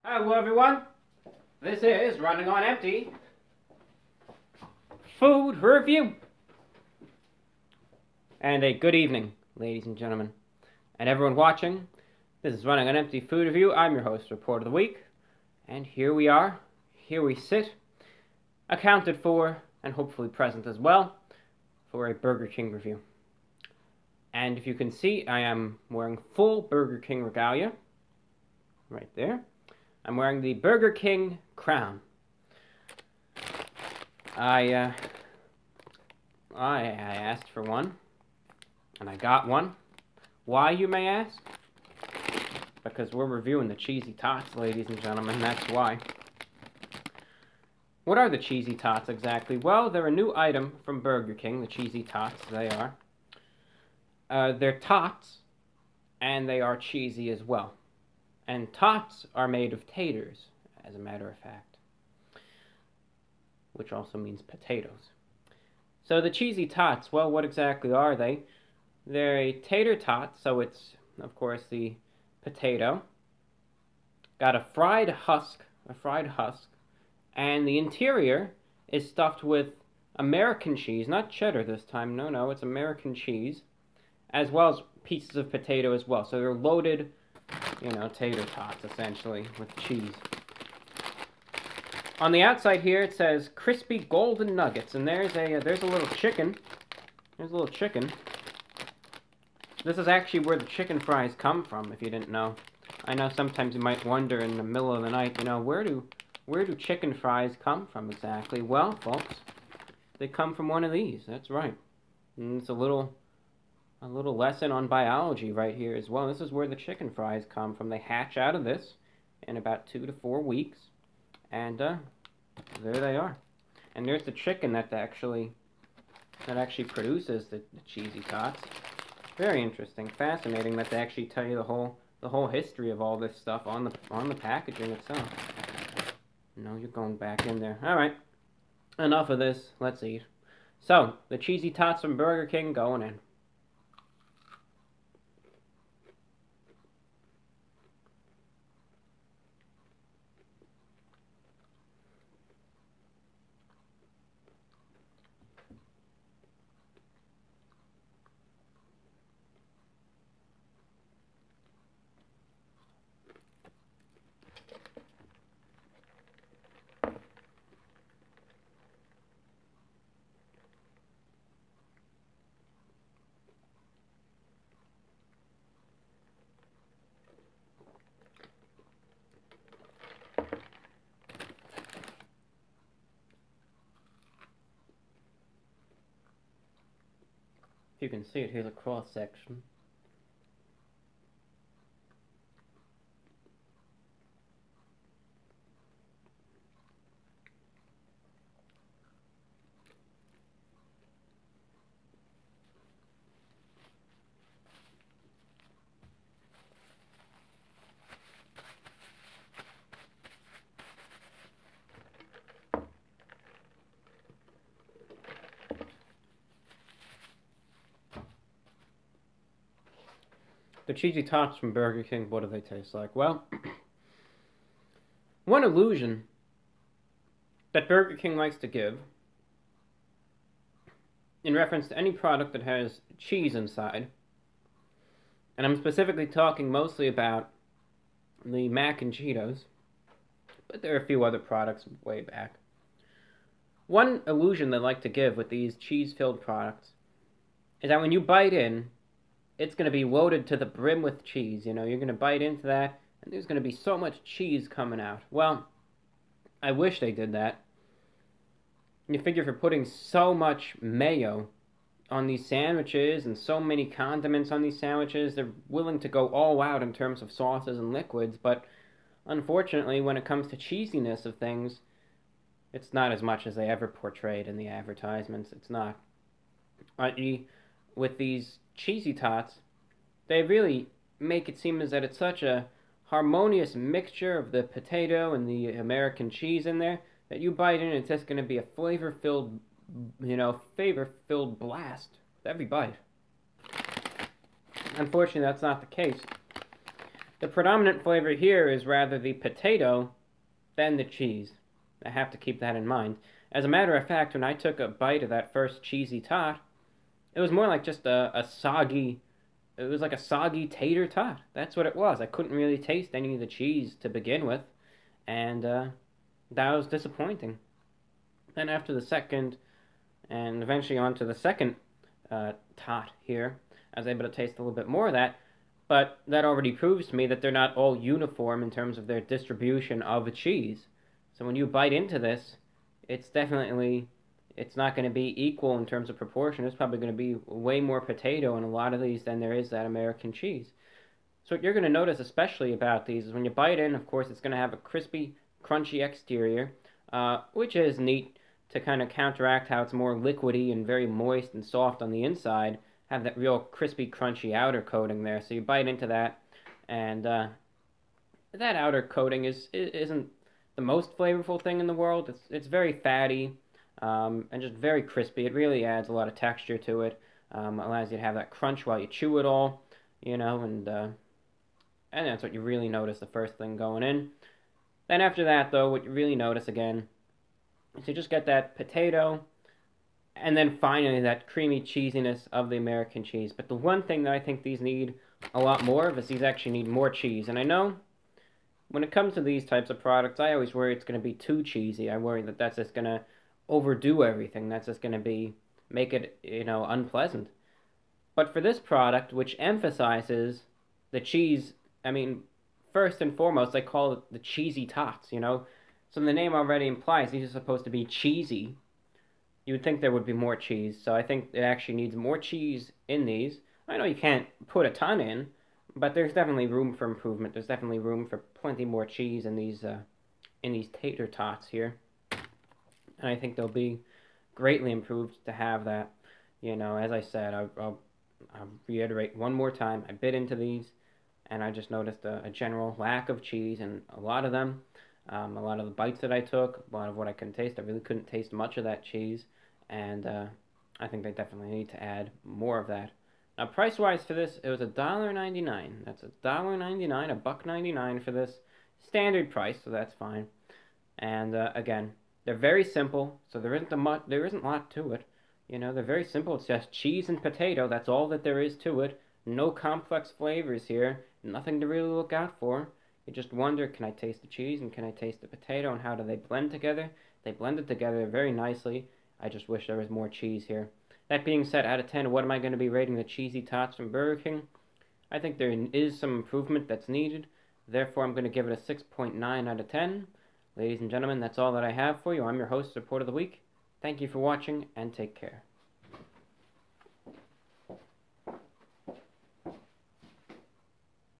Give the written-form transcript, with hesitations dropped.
Hello everyone, this is Running on Empty Food Review. And a good evening, ladies and gentlemen, and everyone watching. This is Running on Empty Food Review. I'm your host, Report of the Week, and here we are, here we sit, accounted for, and hopefully present as well, for a Burger King review. And if you can see, I am wearing full Burger King regalia, right there. I'm wearing the Burger King crown. I asked for one, and I got one. Why, you may ask? Because we're reviewing the Cheesy Tots, ladies and gentlemen, that's why. What are the Cheesy Tots exactly? Well, they're a new item from Burger King, the Cheesy Tots, they are. They're tots, and they are cheesy as well. And tots are made of taters, as a matter of fact. Which also means potatoes. So the Cheesy Tots, well, what exactly are they? They're a tater tot, so it's, of course, the potato. Got a fried husk, and the interior is stuffed with American cheese, not cheddar this time, no, it's American cheese, as well as pieces of potato as well. So they're loaded, tater tots, essentially, with cheese. On the outside here, it says crispy golden nuggets, and there's a little chicken. There's a little chicken. This is actually where the chicken fries come from, if you didn't know. I know sometimes you might wonder in the middle of the night, where do chicken fries come from exactly? Well, folks, they come from one of these. That's right. And it's a little lesson on biology right here as well. This is where the chicken fries come from. They hatch out of this in about 2 to 4 weeks, and there they are. And there's the chicken that actually produces the Cheesy Tots. Very interesting, fascinating that they actually tell you the whole history of all this stuff on the packaging itself. No, you're going back in there. All right, enough of this. Let's eat. So the Cheesy Tots from Burger King going in. You can see it, here's a cross section. The Cheesy Tots from Burger King, what do they taste like? Well, one illusion that Burger King likes to give in reference to any product that has cheese inside, and I'm specifically talking mostly about the Mac and Cheetos, but there are a few other products way back. One illusion they like to give with these cheese-filled products is that when you bite in, it's going to be loaded to the brim with cheese. You're going to bite into that, and there's going to be so much cheese coming out. Well, I wish they did that. You figure for putting so much mayo on these sandwiches and so many condiments on these sandwiches, they're willing to go all out in terms of sauces and liquids, but unfortunately, when it comes to cheesiness of things, it's not as much as they ever portrayed in the advertisements. It's not. With these Cheesy Tots, they really make it seem as that it's such a harmonious mixture of the potato and the American cheese in there that you bite in, it's just going to be a flavor-filled blast with every bite. Unfortunately, that's not the case. The predominant flavor here is rather the potato than the cheese. I have to keep that in mind. As a matter of fact, when I took a bite of that first cheesy tot, it was more like just a soggy, it was like a soggy tater tot. That's what it was. I couldn't really taste any of the cheese to begin with, and that was disappointing. Then after the second, and eventually on to the second tot here, I was able to taste a little bit more of that, but that already proves to me that they're not all uniform in terms of their distribution of a cheese. So when you bite into this, it's not going to be equal in terms of proportion. There's probably going to be way more potato in a lot of these than there is that American cheese. So what you're going to notice especially about these is when you bite in, of course, it's going to have a crispy, crunchy exterior, which is neat to kind of counteract how it's more liquidy and very moist and soft on the inside, have that real crispy, crunchy outer coating there. So you bite into that, and that outer coating isn't the most flavorful thing in the world. It's very fatty and just very crispy. It really adds a lot of texture to it. Allows you to have that crunch while you chew it all, and that's what you really notice the first thing going in. Then after that, though, what you really notice again is you just get that potato, and then finally that creamy cheesiness of the American cheese. But the one thing that I think these need a lot more of is these actually need more cheese. And I know when it comes to these types of products, I always worry it's going to be too cheesy. I worry that that's just going to overdo everything. That's just going to make it, unpleasant. But for this product, which emphasizes the cheese, first and foremost, I call it the Cheesy Tots, So the name already implies these are supposed to be cheesy. You would think there would be more cheese, so I think it actually needs more cheese in these. I know you can't put a ton in, but there's definitely room for improvement. There's definitely room for plenty more cheese in these tater tots here. And I think they'll be greatly improved to have that. As I said, I'll reiterate one more time. I bit into these, and I just noticed a general lack of cheese in a lot of them. A lot of the bites that I took, a lot of what I couldn't taste, I really couldn't taste much of that cheese, and I think they definitely need to add more of that. Now, price-wise for this, it was $1.99. That's $1.99, $1.99 for this standard price, so that's fine. And again, they're very simple, so there isn't a lot to it. They're very simple. It's just cheese and potato. That's all that there is to it. No complex flavors here. Nothing to really look out for. You just wonder, can I taste the cheese and can I taste the potato and how do they blend together? They blended together very nicely. I just wish there was more cheese here. That being said, out of 10, what am I going to be rating the Cheesy Tots from Burger King? I think there is some improvement that's needed. Therefore, I'm going to give it a 6.9 out of 10. Ladies and gentlemen, that's all that I have for you. I'm your host, Report of the Week. Thank you for watching and take care.